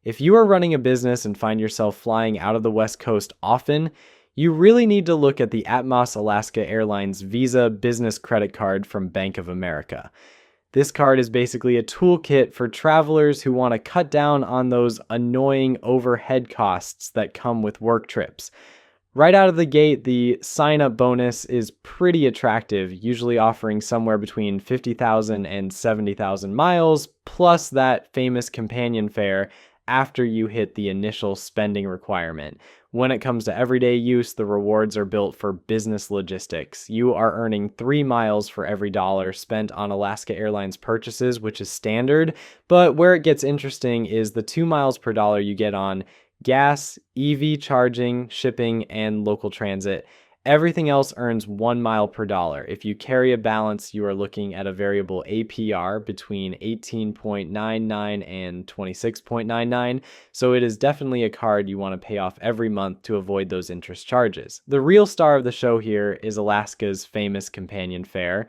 If you are running a business and find yourself flying out of the West Coast often, you really need to look at the Atmos Alaska Airlines Visa Business Credit Card from Bank of America. This card is basically a toolkit for travelers who want to cut down on those annoying overhead costs that come with work trips. Right out of the gate, the sign-up bonus is pretty attractive, usually offering somewhere between 50,000 and 70,000 miles, plus that famous companion fare after you hit the initial spending requirement. When it comes to everyday use, the rewards are built for business logistics. You are earning 3 miles for every dollar spent on Alaska Airlines purchases, which is standard, but where it gets interesting is the 2 miles per dollar you get on gas, EV charging, shipping, and local transit. Everything else earns 1 mile per dollar. If you carry a balance, you are looking at a variable APR between 18.99 and 26.99, so it is definitely a card you want to pay off every month to avoid those interest charges. The real star of the show here is Alaska's famous companion fare.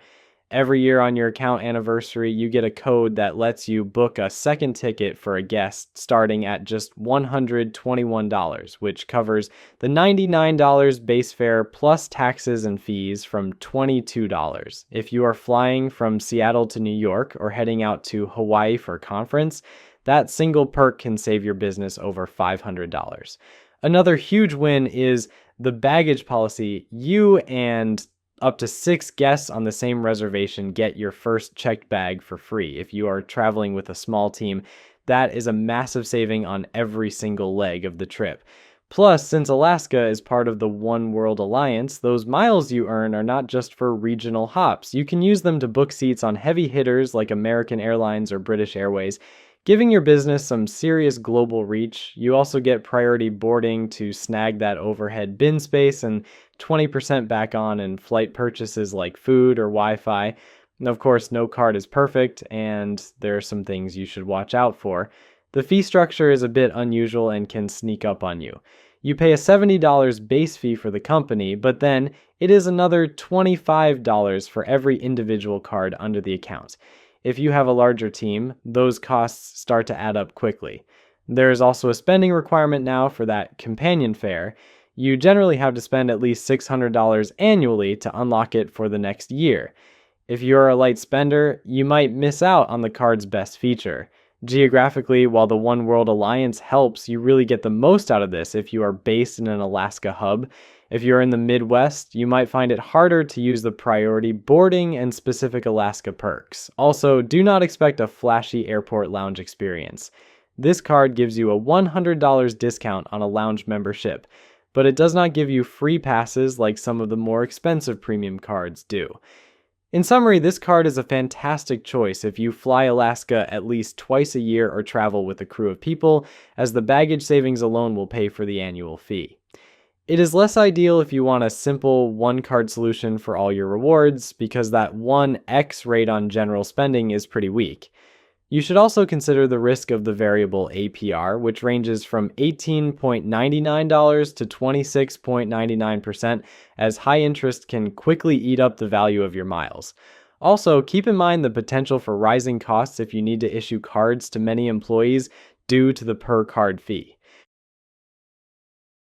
Every year on your account anniversary, you get a code that lets you book a second ticket for a guest starting at just $121, which covers the $99 base fare plus taxes and fees from $22. If you are flying from Seattle to New York or heading out to Hawaii for a conference, that single perk can save your business over $500. Another huge win is the baggage policy. You and up to 6 guests on the same reservation get your first checked bag for free. If you are traveling with a small team, that is a massive saving on every single leg of the trip. Plus, since Alaska is part of the oneworld alliance, those miles you earn are not just for regional hops. You can use them to book seats on heavy hitters like American Airlines or British Airways, giving your business some serious global reach. You also get priority boarding to snag that overhead bin space and 20% back on in flight purchases like food or Wi-Fi. And of course, no card is perfect, and there are some things you should watch out for. The fee structure is a bit unusual and can sneak up on you. You pay a $70 base fee for the company, but then it is another $25 for every individual card under the account. If you have a larger team, those costs start to add up quickly. There is also a spending requirement now for that companion fare. You generally have to spend at least $600 annually to unlock it for the next year. If you're a light spender, you might miss out on the card's best feature. Geographically, while the oneworld alliance helps, you really get the most out of this if you are based in an Alaska hub. If you're in the Midwest, you might find it harder to use the priority boarding and specific Alaska perks. Also, do not expect a flashy airport lounge experience. This card gives you a $100 discount on a lounge membership, but it does not give you free passes like some of the more expensive premium cards do. In summary, this card is a fantastic choice if you fly Alaska at least twice a year or travel with a crew of people, as the baggage savings alone will pay for the annual fee. It is less ideal if you want a simple one-card solution for all your rewards, because that 1x rate on general spending is pretty weak. You should also consider the risk of the variable APR, which ranges from $18.99 to 26.99%, as high interest can quickly eat up the value of your miles. Also, keep in mind the potential for rising costs if you need to issue cards to many employees due to the per-card fee.